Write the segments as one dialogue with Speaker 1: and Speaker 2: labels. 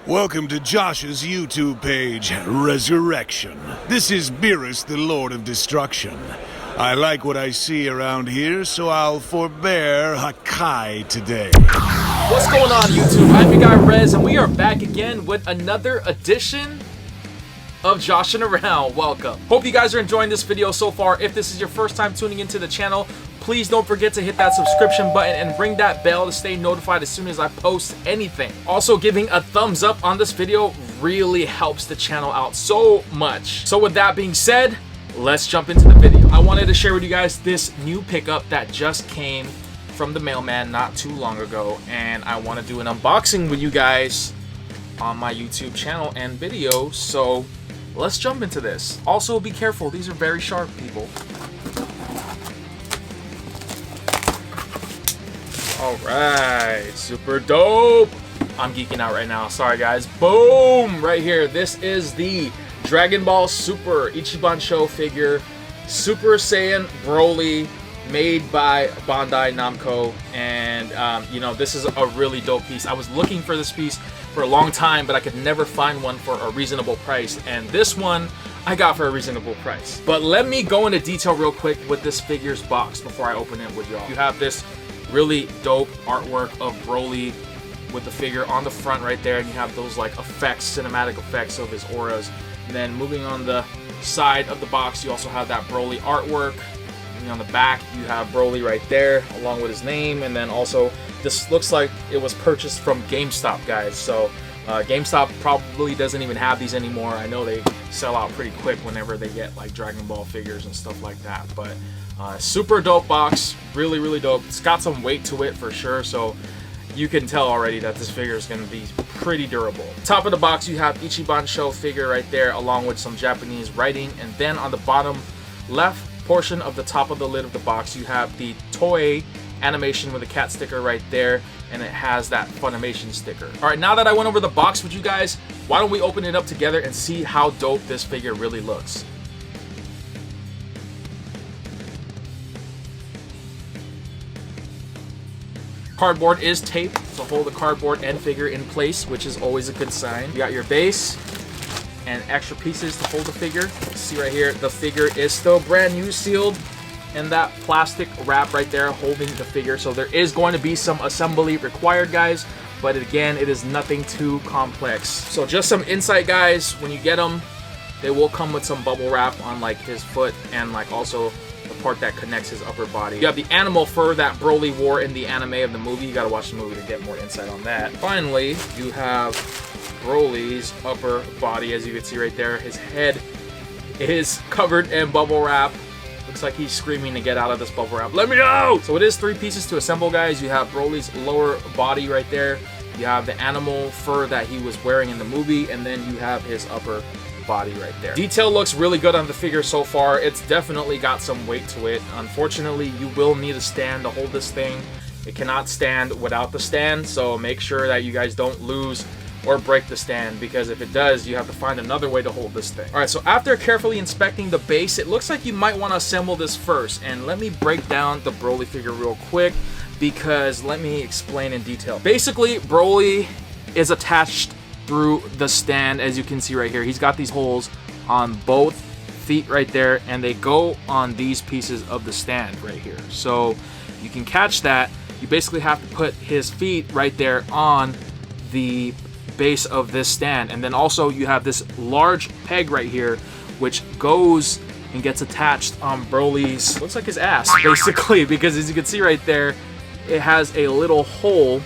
Speaker 1: Welcome to Josh's YouTube page, Rezrection. This is Beerus, the Lord of Destruction. I like what I see around here, so I'll forbear Hakai today.
Speaker 2: What's going on, YouTube? I'm your guy Rez, and we are back again with another edition of Joshin' Around. Welcome. Hope you guys are enjoying this video so far. If this is your first time tuning into the channel, please don't forget to hit that subscription button and ring that bell to stay notified as soon as I post anything. Also, giving a thumbs up on this video really helps the channel out so much. So with that being said, let's jump into the video. I wanted to share with you guys this new pickup that just came from the mailman not too long ago, and I want to do an unboxing with you guys on my YouTube channel and video. So let's jump into this. Also, be careful, these are very sharp, people. Alright, super dope. I'm geeking out right now, sorry guys. Boom! Right here, this is the Dragonball Super Ichibansho figure, Super Saiyan Broly, made by Bandai Namco. And you know, this is a really dope piece. I was looking for this piece for a long time, but I could never find one for a reasonable price, and this one I got for a reasonable price. But let me go into detail real quick with this figure's box before I open it with y'all. You have this really dope artwork of Broly with the figure on the front right there, and you have those like effects, cinematic effects of his auras. And then moving on the side of the box, you also have that Broly artwork. And on the back, you have Broly right there along with his name. And then also, this looks like it was purchased from GameStop, guys. So GameStop probably doesn't even have these anymore. I know they sell out pretty quick whenever they get like Dragon Ball figures and stuff like that. But super dope box, really dope. It's got some weight to it for sure, so you can tell already that this figure is going to be pretty durable. Top of the box, you have Ichibansho figure right there along with some Japanese writing, and then on the bottom left portion of the top of the lid of the box, you have the Toei animation with a cat sticker right there, and it has that Funimation sticker. All right, now that I went over the box with you guys, why don't we open it up together and see how dope this figure really looks. Cardboard is taped to hold the cardboard and figure in place, which is always a good sign. You got your base and extra pieces to hold the figure. See right here, the figure is still brand new, sealed, and that plastic wrap right there holding the figure. So there is going to be some assembly required, guys, but again, it is nothing too complex. So just some insight, guys, when you get them, they will come with some bubble wrap on like his foot and like also the part that connects his upper body. You have the animal fur that Broly wore in the anime of the movie. You gotta watch the movie to get more insight on that. Finally, you have Broly's upper body. As you can see right there, his head is covered in bubble wrap. Looks like he's screaming to get out of this bubble wrap. Let me out! So it is 3 pieces to assemble, guys. You have Broly's lower body right there. You have the animal fur that he was wearing in the movie, and then you have his upper body right there. Detail looks really good on the figure so far. It's definitely got some weight to it. Unfortunately, you will need a stand to hold this thing. It cannot stand without the stand, so make sure that you guys don't lose or break the stand, because if it does, you have to find another way to hold this thing. All right, so after carefully inspecting the base, it looks like you might want to assemble this first. And let me break down the Broly figure real quick, because let me explain in detail. Basically, Broly is attached through the stand, as you can see right here. He's got these holes on both feet right there, and they go on these pieces of the stand right here. So you can catch that. You basically have to put his feet right there on the base of this stand, and then also you have this large peg right here which goes and gets attached on Broly's, looks like his ass basically, because as you can see right there, it has a little hole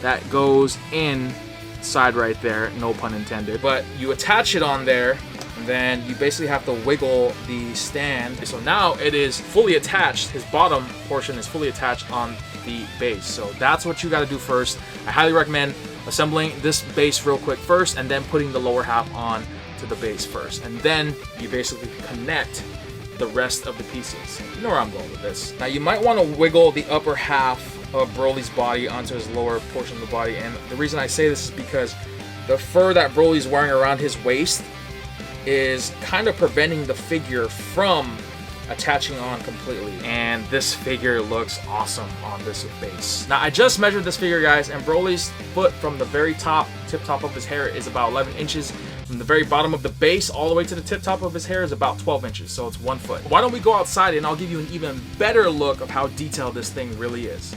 Speaker 2: that goes in side right there, no pun intended. But you attach it on there, and then you basically have to wiggle the stand. So now it is fully attached. His bottom portion is fully attached on the base. So that's what you got to do first. I highly recommend assembling this base real quick first, and then putting the lower half on to the base first, and then you basically connect the rest of the pieces. You know where I'm going with this. Now you might want to wiggle the upper half of Broly's body onto his lower portion of the body, and the reason I say this is because the fur that Broly's wearing around his waist is kind of preventing the figure from attaching on completely, and this figure looks awesome on this base. Now I just measured this figure, guys, and Broly's foot from the very tip top of his hair is about 11 inches. From the very bottom of the base all the way to the tip top of his hair is about 12 inches, so it's 1 foot. Why don't we go outside and I'll give you an even better look of how detailed this thing really is.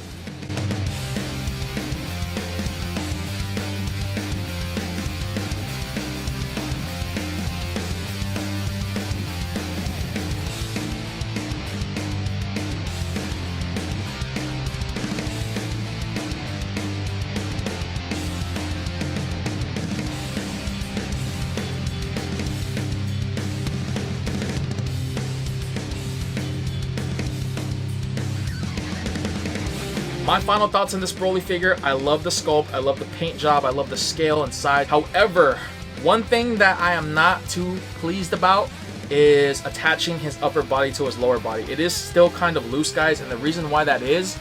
Speaker 2: My final thoughts on this Broly figure: I love the sculpt, I love the paint job, I love the scale and size. However, one thing that I am not too pleased about is attaching his upper body to his lower body. It is still kind of loose, guys, and the reason why that is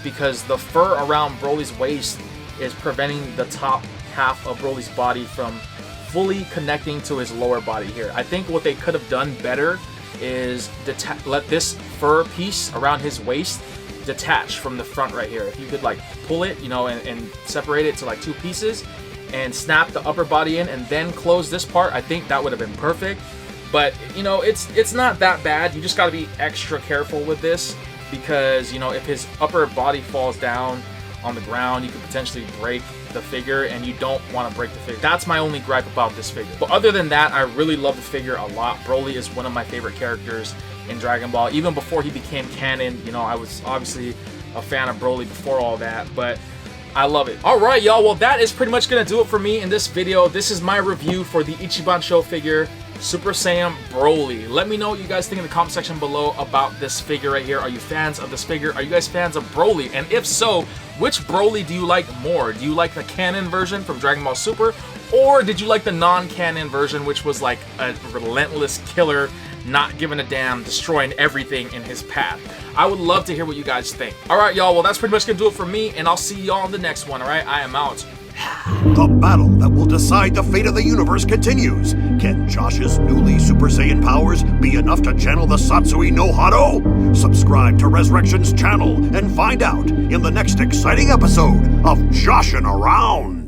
Speaker 2: because the fur around Broly's waist is preventing the top half of Broly's body from fully connecting to his lower body here. I think what they could have done better is let this fur piece around his waist detach from the front right here. If you could like pull it, you know, and separate it to like 2 pieces and snap the upper body in and then close this part, I think that would have been perfect. But you know, it's not that bad. You just got to be extra careful with this, because you know, if his upper body falls down on the ground, you could potentially break the figure, and you don't want to break the figure. That's my only gripe about this figure. But other than that, I really love the figure a lot. Broly is one of my favorite characters in Dragon Ball. Even before he became canon, you know, I was obviously a fan of Broly before all that, but I love it. All right, y'all. Well, that is pretty much gonna do it for me in this video. This is my review for the Ichibansho figure, Super Saiyan Broly. Let me know what you guys think in the comment section below about this figure right here. Are you fans of this figure? Are you guys fans of Broly? And if so, which Broly do you like more? Do you like the canon version from Dragon Ball Super, or did you like the non-canon version, which was like a relentless killer, not giving a damn, destroying everything in his path? I would love to hear what you guys think. All right, y'all. Well, that's pretty much gonna do it for me, and I'll see y'all in the next one. All right, I am out.
Speaker 3: The battle that will decide the fate of the universe continues. Can Josh's newly Super Saiyan powers be enough to channel the Satsui no Hado? Subscribe to Rezrection's channel and find out in the next exciting episode of Joshin' Around.